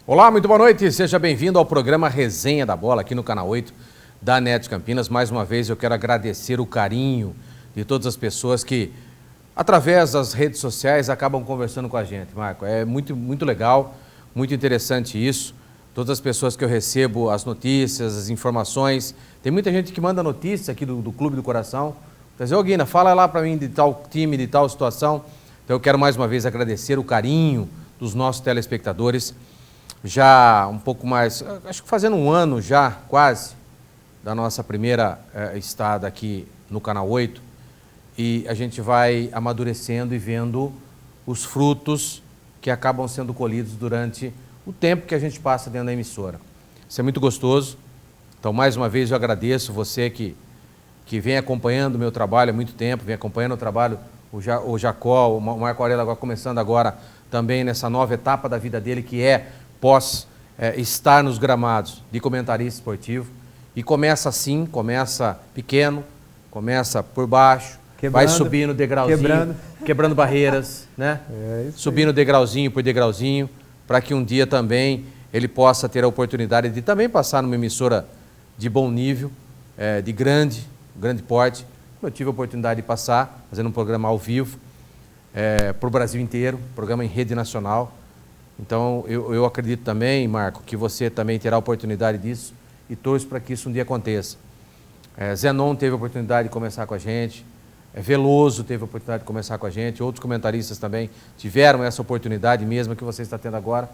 Olá, muito boa noite, seja bem-vindo ao programa Resenha da Bola aqui no Canal 8 da NET Campinas. Mais uma vez eu quero agradecer o carinho de todas as pessoas que, através das redes sociais, acabam conversando com a gente, Marco. É muito legal, muito interessante isso. Todas as pessoas que eu recebo, as notícias, as informações. Tem muita gente que manda notícias aqui do Clube do Coração. Quer dizer, ô Guina, fala lá para mim de tal time, de tal situação. Então eu quero mais uma vez agradecer o carinho dos nossos telespectadores. Já um pouco mais, acho que fazendo um ano já, quase, da nossa primeira estada aqui no Canal 8, e a gente vai amadurecendo e vendo os frutos que acabam sendo colhidos durante o tempo que a gente passa dentro da emissora. Isso é muito gostoso. Então, mais uma vez, eu agradeço você que vem acompanhando o meu trabalho há muito tempo, vem acompanhando o trabalho, o Jacó, o Marco Aurélio agora, começando agora também nessa nova etapa da vida dele, que é estar nos gramados de comentarista esportivo. E começa assim, começa pequeno, começa por baixo, vai subindo degrauzinho, quebrando barreiras, né? Subindo degrauzinho por degrauzinho, para que um dia também ele possa ter a oportunidade de também passar numa emissora de bom nível, de grande porte. Eu tive a oportunidade de passar, fazendo um programa ao vivo, para o Brasil inteiro, programa em rede nacional. Então, eu acredito também, Marco, que você também terá a oportunidade disso e torço para que isso um dia aconteça. Zenon teve a oportunidade de começar com a gente, Veloso teve a oportunidade de começar com a gente, outros comentaristas também tiveram essa oportunidade mesma que você está tendo agora.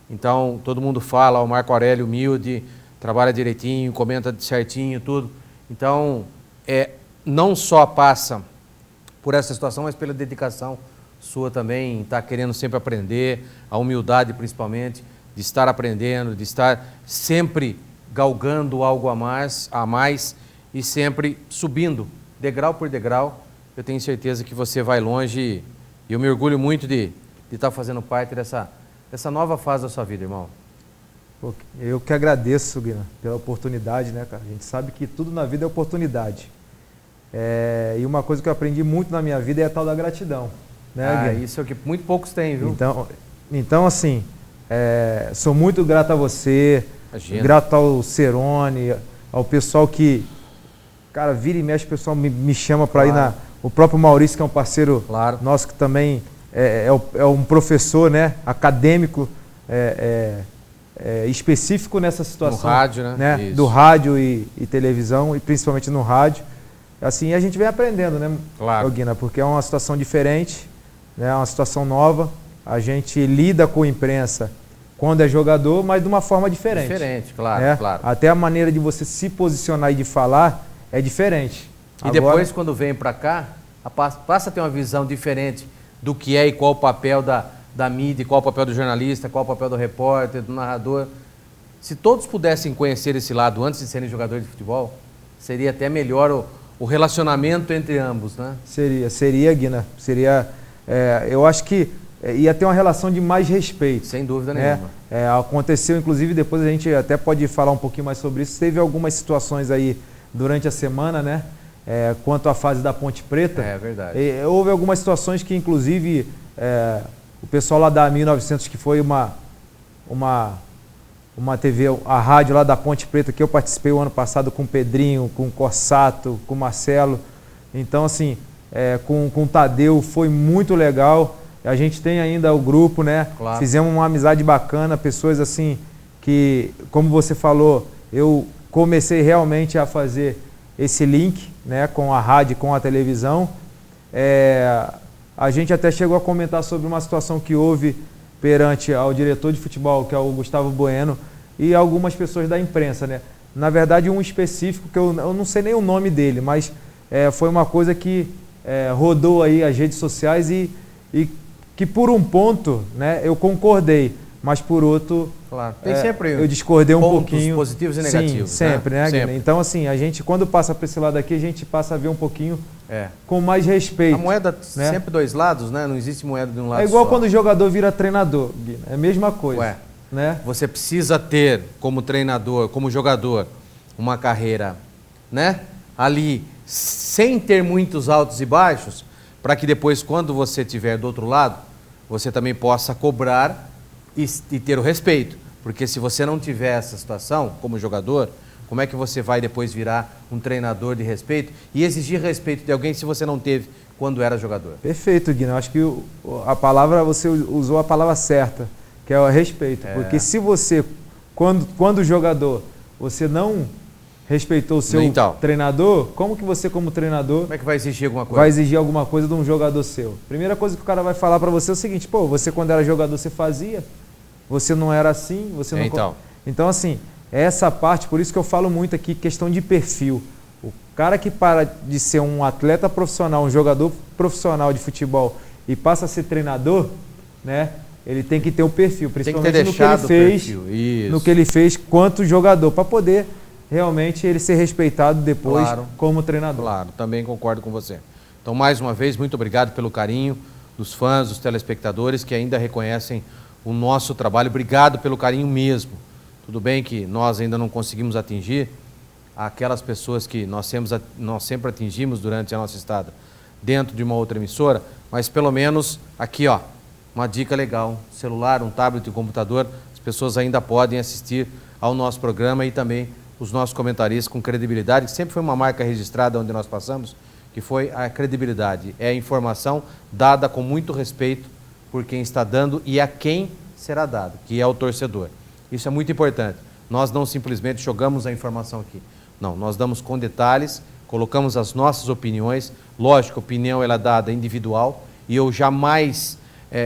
Então, todo mundo fala, o Marco Aurélio humilde, trabalha direitinho, comenta certinho, tudo. Então, não só passa por essa situação, mas pela dedicação sua também, está querendo sempre aprender, a humildade principalmente, de estar aprendendo, de estar sempre galgando algo a mais e sempre subindo, degrau por degrau. Eu tenho certeza que você vai longe e eu me orgulho muito de estar fazendo parte dessa nova fase da sua vida, irmão. Eu que agradeço, Guina, pela oportunidade, né, cara? A gente sabe que tudo na vida é oportunidade. E uma coisa que eu aprendi muito na minha vida é a tal da gratidão. Né, isso é o que muito poucos têm, viu? Então assim, sou muito grato a você, grato ao Cerone, ao pessoal que, cara, vira e mexe, o pessoal me chama para ir o próprio Maurício, que é um parceiro nosso, que também é um professor, né, acadêmico, específico nessa situação. No rádio, né? Do rádio e televisão, e principalmente no rádio. Assim, a gente vem aprendendo, né, Guina, porque é uma situação diferente, né, uma situação nova. A gente lida com a imprensa quando é jogador, mas de uma forma diferente. Diferente, claro. Até a maneira de você se posicionar e de falar é diferente. E depois, quando vem para cá, passa a ter uma visão diferente do que é e qual o papel da mídia, qual o papel do jornalista, qual o papel do repórter, do narrador. Se todos pudessem conhecer esse lado antes de serem jogadores de futebol, seria até melhor o relacionamento entre ambos, né? Seria, Guina. Eu acho que ia ter uma relação de mais respeito. Sem dúvida nenhuma. Aconteceu, inclusive, depois a gente até pode falar um pouquinho mais sobre isso. Teve algumas situações aí durante a semana, né? Quanto à fase da Ponte Preta. É verdade. Houve algumas situações que, inclusive, o pessoal lá da 1900, que foi uma TV, a rádio lá da Ponte Preta, que eu participei o ano passado com o Pedrinho, com o Corsato, com o Marcelo. Então, assim, com o Tadeu, foi muito legal. A gente tem ainda o grupo, né? Claro. Fizemos uma amizade bacana, pessoas assim que, como você falou, eu comecei realmente a fazer esse link, né, com a rádio e com a televisão. A gente até chegou a comentar sobre uma situação que houve perante ao diretor de futebol, que é o Gustavo Bueno, e algumas pessoas da imprensa, né? Na verdade, um específico, que eu não sei nem o nome dele, mas foi uma coisa que rodou aí as redes sociais e que por um ponto, né, eu concordei, mas por outro, tem sempre eu discordei um pouquinho. Positivos e negativos. Sim, sempre, né? Sempre. Então, assim, a gente, quando passa para esse lado aqui, a gente passa a ver um pouquinho com mais respeito. A moeda, né? Sempre dois lados, né? Não existe moeda de um lado só. É igual quando o jogador vira treinador, Guina. É a mesma coisa. Né? Você precisa ter, como treinador, como jogador, uma carreira, né? Ali, sem ter muitos altos e baixos, para que depois, quando você estiver do outro lado, você também possa cobrar e ter o respeito. Porque se você não tiver essa situação como jogador, como é que você vai depois virar um treinador de respeito e exigir respeito de alguém se você não teve quando era jogador? Perfeito, Guilherme. Eu acho que você usou a palavra certa, que é o respeito. Porque se você, quando jogador, você não respeitou o seu treinador, como que você, como treinador... Como é que vai exigir alguma coisa? Vai exigir alguma coisa de um jogador seu. Primeira coisa que o cara vai falar para você é o seguinte, pô, você quando era jogador você fazia, você não era assim, você não... Então, assim, essa parte, por isso que eu falo muito aqui, questão de perfil. O cara que para de ser um atleta profissional, um jogador profissional de futebol e passa a ser treinador, né? Ele tem que ter um perfil, principalmente no que ele fez quanto jogador, para poder realmente ele ser respeitado depois como treinador. Claro, também concordo com você. Então, mais uma vez, muito obrigado pelo carinho dos fãs, dos telespectadores que ainda reconhecem o nosso trabalho. Obrigado pelo carinho mesmo. Tudo bem que nós ainda não conseguimos atingir aquelas pessoas que nós sempre atingimos durante a nossa estada dentro de uma outra emissora, mas pelo menos aqui, ó, uma dica legal, celular, um tablet, um computador, as pessoas ainda podem assistir ao nosso programa e também os nossos comentaristas com credibilidade, que sempre foi uma marca registrada onde nós passamos, que foi a credibilidade. É a informação dada com muito respeito por quem está dando e a quem será dado, que é o torcedor. Isso é muito importante. Nós não simplesmente jogamos a informação aqui. Não, nós damos com detalhes, colocamos as nossas opiniões. Lógico, a opinião ela é dada individual e eu jamais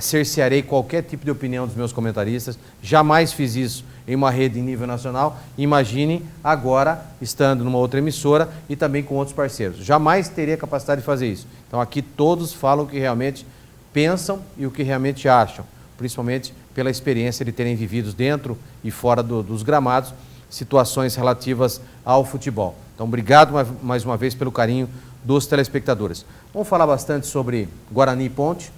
cercearei qualquer tipo de opinião dos meus comentaristas. Jamais fiz isso em uma rede em nível nacional. Imagine agora estando numa outra emissora e também com outros parceiros. Jamais teria capacidade de fazer isso. Então aqui todos falam o que realmente pensam e o que realmente acham, principalmente pela experiência de terem vivido dentro e fora dos gramados situações relativas ao futebol. Então, obrigado mais uma vez pelo carinho dos telespectadores. Vamos falar bastante sobre Guarani e Ponte.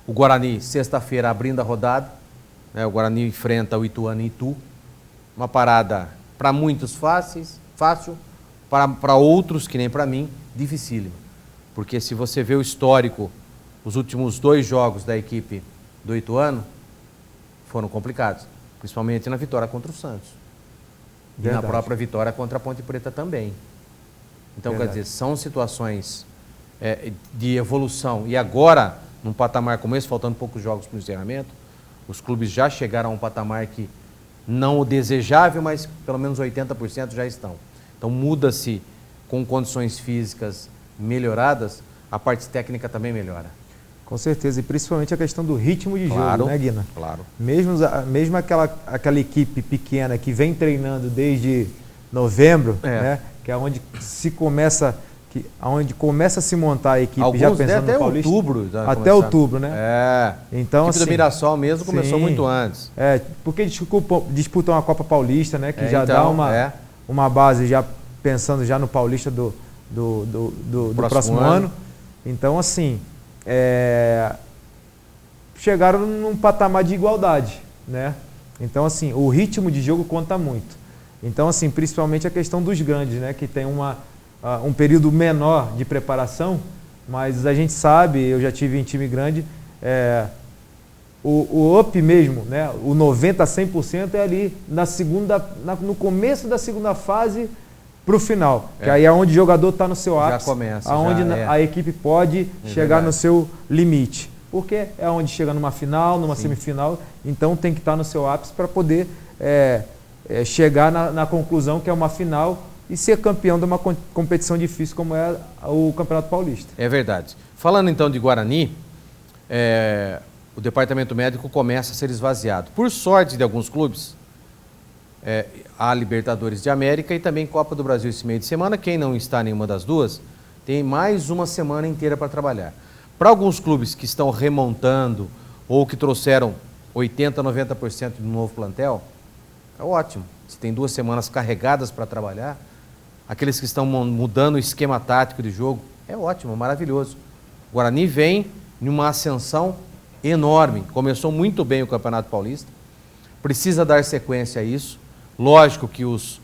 O Guarani, sexta-feira, abrindo a rodada, né? O Guarani enfrenta o Ituano em Itu. Uma parada para muitos fácil, para outros, que nem para mim, dificílima. Porque se você vê o histórico, os últimos 2 jogos da equipe do Ituano foram complicados, principalmente na vitória contra o Santos. Verdade. E na própria vitória contra a Ponte Preta também. Então, quer dizer, são situações de evolução. E agora, num patamar como esse, faltando poucos jogos para o encerramento, os clubes já chegaram a um patamar que não o desejável, mas pelo menos 80% já estão. Então, muda-se com condições físicas melhoradas, a parte técnica também melhora. Com certeza, e principalmente a questão do ritmo de jogo, né, Guina? Claro. Mesmo aquela equipe pequena que vem treinando desde novembro, né, que é onde começa a se montar a equipe. Alguns já pensando até no Paulista, outubro. Até outubro, né? Então, a equipe do Mirassol mesmo começou muito antes. Porque disputam a Copa Paulista, né? Que já dá uma base, já pensando já no Paulista do próximo ano. Então, assim, chegaram num patamar de igualdade, né? Então, assim, o ritmo de jogo conta muito. Então, assim, principalmente a questão dos grandes, né? Que tem um período menor de preparação, mas a gente sabe, eu já tive em time grande, o up mesmo, né? O 90% a 100% é ali no começo da segunda fase para o final, que aí é onde o jogador está no seu ápice, aonde a equipe pode chegar no seu limite, porque é onde chega numa final, numa semifinal, então tem que estar no seu ápice para poder chegar na conclusão que é uma final e ser campeão de uma competição difícil como é o Campeonato Paulista. É verdade. Falando então de Guarani, o departamento médico começa a ser esvaziado. Por sorte de alguns clubes, a Libertadores de América e também Copa do Brasil esse meio de semana. Quem não está em nenhuma das duas, tem mais uma semana inteira para trabalhar. Para alguns clubes que estão remontando ou que trouxeram 80%, 90% do novo plantel, é ótimo. Se tem 2 semanas carregadas para trabalhar, aqueles que estão mudando o esquema tático de jogo, é ótimo, maravilhoso. O Guarani vem em uma ascensão enorme. Começou muito bem o Campeonato Paulista, precisa dar sequência a isso. Lógico que os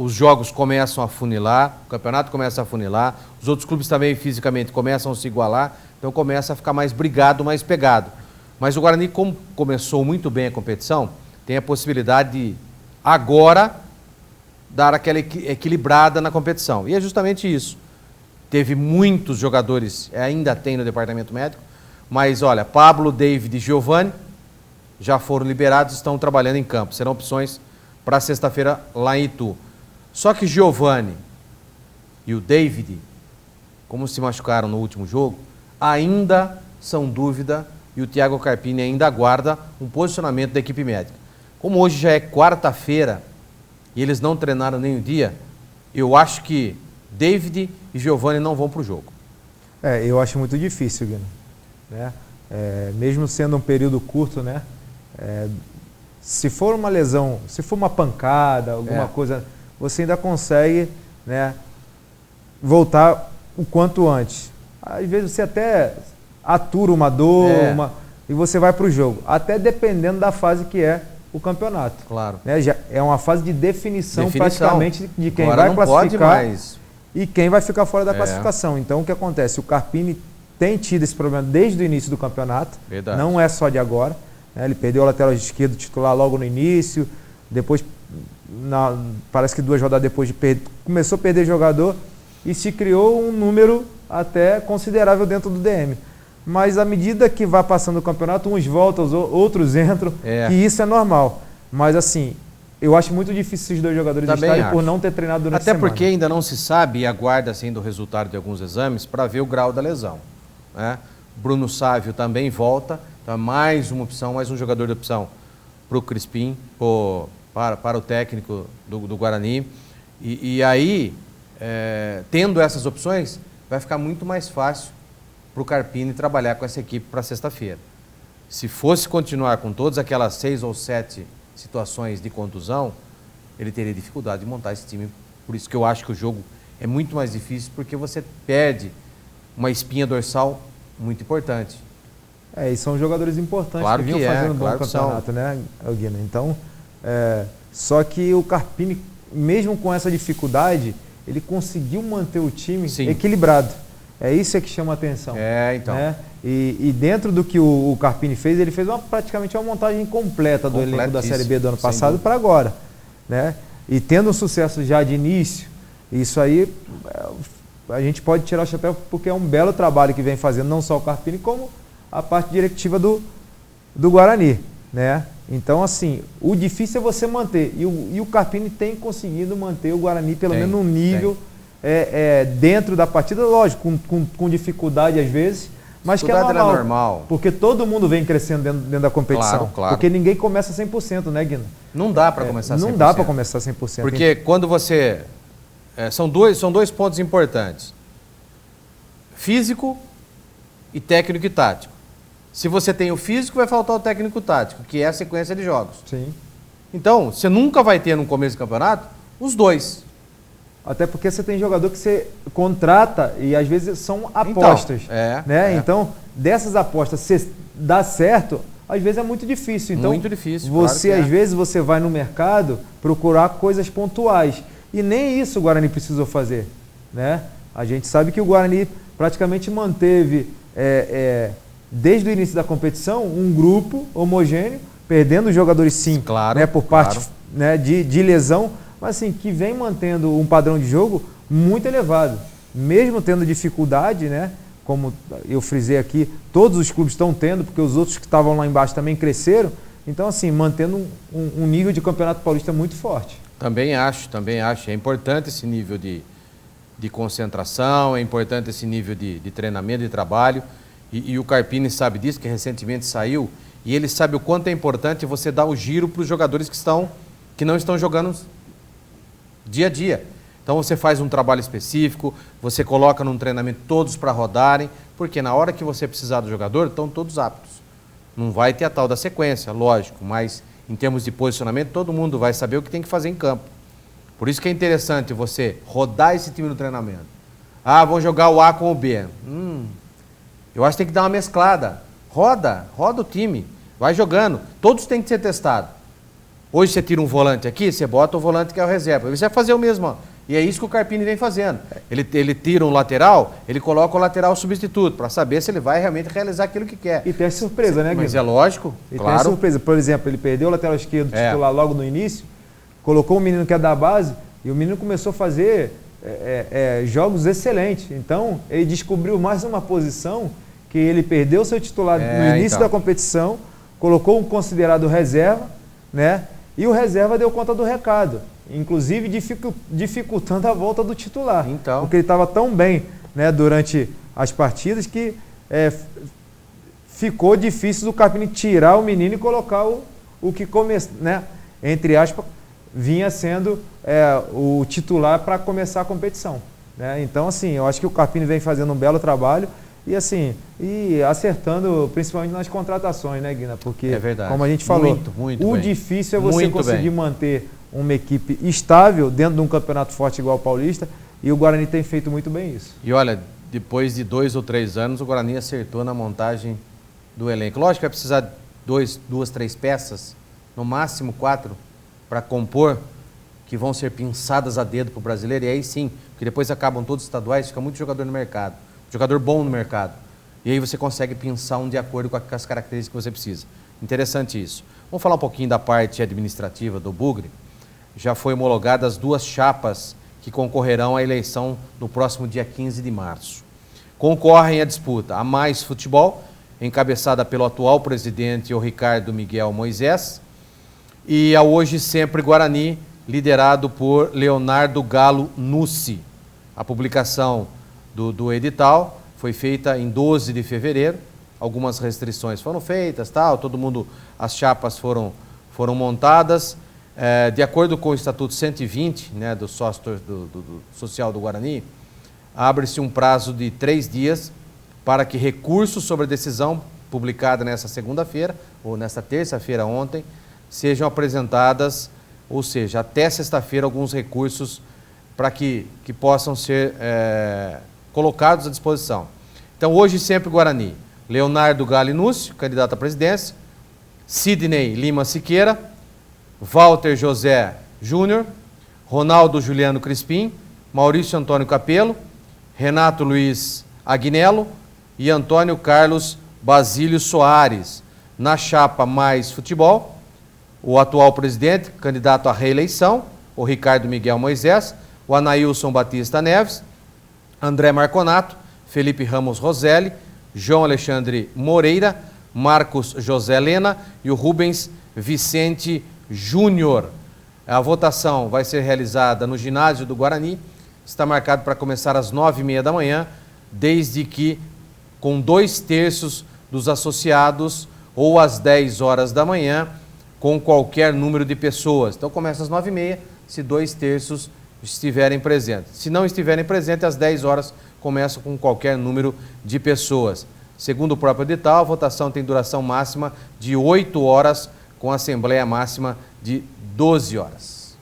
jogos começam a funilar, o campeonato começa a funilar, os outros clubes também fisicamente começam a se igualar, então começa a ficar mais brigado, mais pegado. Mas o Guarani, como começou muito bem a competição, tem a possibilidade de, agora, dar aquela equilibrada na competição. E é justamente isso. Teve muitos jogadores, ainda tem no departamento médico, mas olha, Pablo, David e Giovani já foram liberados, estão trabalhando em campo. Serão opções para sexta-feira lá em Itu. Só que Giovani e o David, como se machucaram no último jogo, ainda são dúvida e o Thiago Carpini ainda aguarda um posicionamento da equipe médica. Como hoje já é quarta-feira e eles não treinaram nem um dia, eu acho que David e Giovani não vão para o jogo. Eu acho muito difícil, Guino, né? Mesmo sendo um período curto, né? Se for uma lesão, se for uma pancada, alguma coisa, você ainda consegue, né, voltar o quanto antes. Às vezes você até atura uma dor, e você vai para o jogo, até dependendo da fase que é o campeonato. Claro. Né? Já é uma fase de definição praticamente de quem agora vai classificar mais. E quem vai ficar fora da classificação. Então o que acontece? O Carpini tem tido esse problema desde o início do campeonato. Verdade. Não é só de agora. Né? Ele perdeu o lateral esquerdo titular logo no início, depois, parece que 2 rodadas depois começou a perder jogador e se criou um número até considerável dentro do DM. Mas à medida que vai passando o campeonato, uns voltam, outros entram, e isso é normal. Mas assim, eu acho muito difícil esses 2 jogadores estarem por não ter treinado durante a semana. Até porque ainda não se sabe e aguarda-se ainda o resultado de alguns exames para ver o grau da lesão. Né? Bruno Sávio também volta, então é mais uma opção, mais um jogador de opção para o Crispim, para o técnico do Guarani. E aí, tendo essas opções, vai ficar muito mais fácil para o Carpini trabalhar com essa equipe para sexta-feira. Se fosse continuar com todas aquelas 6 ou 7 situações de contusão, ele teria dificuldade de montar esse time. Por isso que eu acho que o jogo é muito mais difícil, porque você perde uma espinha dorsal muito importante. E são jogadores importantes, claro que vinham fazendo um bom campeonato, né, Guina? Então, só que o Carpini, mesmo com essa dificuldade, ele conseguiu manter o time equilibrado. É isso que chama a atenção. Então. Né? E dentro do que o Carpini fez, ele fez praticamente uma montagem completa do elenco da Série B do ano passado para agora. Né? E tendo um sucesso já de início, isso aí a gente pode tirar o chapéu, porque é um belo trabalho que vem fazendo, não só o Carpini, como a parte diretiva do Guarani. Né? Então, assim, o difícil é você manter. E o Carpini tem conseguido manter o Guarani, pelo menos num nível dentro da partida, lógico, com dificuldade às vezes, mas que é normal, porque todo mundo vem crescendo dentro da competição. Claro. Porque ninguém começa 100%, né, Guina? Não dá para começar 100%. Não dá para começar 100%. Porque quando você... são dois pontos importantes. Físico e técnico e tático. Se você tem o físico, vai faltar o técnico tático, que é a sequência de jogos. Sim. Então, você nunca vai ter no começo do campeonato os dois. Até porque você tem jogador que você contrata e às vezes são apostas. Então, dessas apostas, se dá certo, às vezes é muito difícil. Então, muito difícil. Você, às vezes, você vai no mercado procurar coisas pontuais. E nem isso o Guarani precisou fazer. Né? A gente sabe que o Guarani praticamente manteve, desde o início da competição, um grupo homogêneo, perdendo os jogadores sim, por parte de lesão, mas assim, que vem mantendo um padrão de jogo muito elevado. Mesmo tendo dificuldade, né, como eu frisei aqui, todos os clubes estão tendo, porque os outros que estavam lá embaixo também cresceram. Então, assim, mantendo um nível de Campeonato Paulista muito forte. Também acho. É importante esse nível de concentração, é importante esse nível de treinamento, de trabalho. E o Carpini sabe disso, que recentemente saiu, e ele sabe o quanto é importante você dar o giro para os jogadores que não estão jogando dia a dia. Então você faz um trabalho específico, você coloca num treinamento todos para rodarem, porque na hora que você precisar do jogador, estão todos aptos. Não vai ter a tal da sequência, lógico, mas em termos de posicionamento, todo mundo vai saber o que tem que fazer em campo. Por isso que é interessante você rodar esse time no treinamento. Vão jogar o A com o B. Eu acho que tem que dar uma mesclada. Roda o time, vai jogando. Todos têm que ser testados. Hoje você tira um volante aqui, você bota o volante que é o reserva. Você vai fazer o mesmo E é isso que o Carpini vem fazendo. Ele tira um lateral, ele coloca o lateral substituto, para saber se ele vai realmente realizar aquilo que quer. E tem a surpresa, né, Guilherme? Mas é lógico, e claro. tem a surpresa. Por exemplo, ele perdeu o lateral esquerdo titular logo no início, colocou um menino que é da base, e o menino começou a fazer jogos excelentes. Então, ele descobriu mais uma posição que ele perdeu seu titular no início da competição, colocou um considerado reserva, né? E o reserva deu conta do recado, inclusive dificultando a volta do titular. Então. Porque ele estava tão bem, né, durante as partidas que ficou difícil do Carpini tirar o menino e colocar o que né, entre aspas, vinha sendo o titular para começar a competição. Né? Então, assim, eu acho que o Carpini vem fazendo um belo trabalho e acertando principalmente nas contratações, né, Guina? Porque, como a gente falou, o difícil é você conseguir manter uma equipe estável dentro de um campeonato forte igual o Paulista, e o Guarani tem feito muito bem isso. E olha, depois de 2 ou 3 anos, o Guarani acertou na montagem do elenco. Lógico que vai precisar de 2, 3 peças, no máximo 4, para compor, que vão ser pinçadas a dedo para o brasileiro, e aí sim, porque depois acabam todos os estaduais, fica muito jogador no mercado. Jogador bom no mercado. E aí você consegue pensar um de acordo com as características que você precisa. Interessante isso. Vamos falar um pouquinho da parte administrativa do Bugre. Já foi homologadas 2 chapas que concorrerão à eleição no próximo dia 15 de março. Concorrem à disputa a Mais Futebol, encabeçada pelo atual presidente, o Ricardo Miguel Moisés, e a Hoje Sempre Guarani, liderado por Leonardo Galo Nussi. A publicação do edital foi feita em 12 de fevereiro, algumas restrições foram feitas, as chapas foram montadas, de acordo com o Estatuto 120, né, do sócio do social do Guarani, abre-se um prazo de 3 dias para que recursos sobre a decisão publicada nessa segunda-feira, ou nessa terça-feira ontem, sejam apresentadas, ou seja, até sexta-feira alguns recursos para que possam ser colocados à disposição. Então, Hoje Sempre Guarani, Leonardo Galinúcio, candidato à presidência, Sidney Lima Siqueira, Walter José Júnior, Ronaldo Juliano Crispim, Maurício Antônio Capello, Renato Luiz Agnello e Antônio Carlos Basílio Soares. Na chapa Mais Futebol, o atual presidente, candidato à reeleição, o Ricardo Miguel Moisés, o Anailson Batista Neves, André Marconato, Felipe Ramos Roselli, João Alexandre Moreira, Marcos José Lena e o Rubens Vicente Júnior. A votação vai ser realizada no ginásio do Guarani, está marcado para começar às 9h30 da manhã, desde que com 2/3 dos associados ou às 10 horas da manhã, com qualquer número de pessoas. Então começa às 9h30, se 2/3 estiverem presentes. Se não estiverem presentes, às 10 horas começa com qualquer número de pessoas. Segundo o próprio edital, a votação tem duração máxima de 8 horas, com assembleia máxima de 12 horas.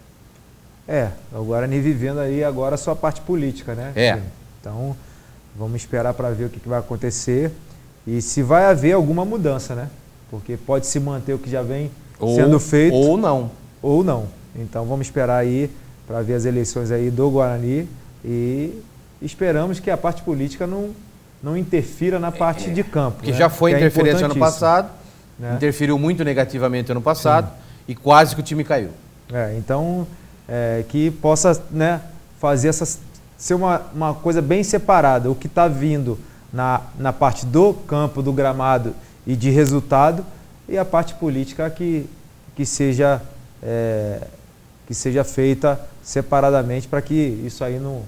O Guarani vivendo aí agora a sua parte política, né? Então, vamos esperar para ver o que vai acontecer e se vai haver alguma mudança, né? Porque pode se manter o que já vem sendo feito. Ou não. Ou não. Então, vamos esperar aí para ver as eleições aí do Guarani e esperamos que a parte política não interfira na parte de campo. Que já foi interferência ano passado, interferiu muito negativamente ano passado e quase que o time caiu. Então, que possa, né, fazer ser uma coisa bem separada. O que está vindo na parte do campo, do gramado e de resultado, e a parte política que seja feita separadamente para que isso aí não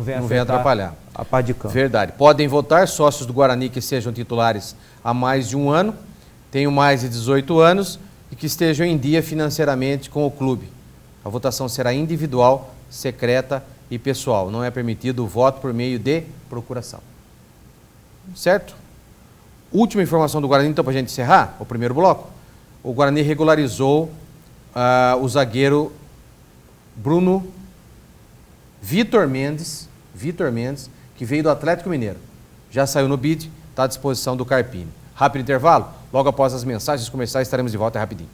venha atrapalhar a parte de campo. Verdade. Podem votar sócios do Guarani que sejam titulares há mais de 1 ano, tenham mais de 18 anos e que estejam em dia financeiramente com o clube. A votação será individual, secreta e pessoal. Não é permitido o voto por meio de procuração. Certo? Última informação do Guarani, então, para a gente encerrar o primeiro bloco. O Guarani regularizou o zagueiro Vitor Mendes, que veio do Atlético Mineiro. Já saiu no bid, está à disposição do Carpini. Rápido intervalo, logo após as mensagens comerciais estaremos de volta rapidinho.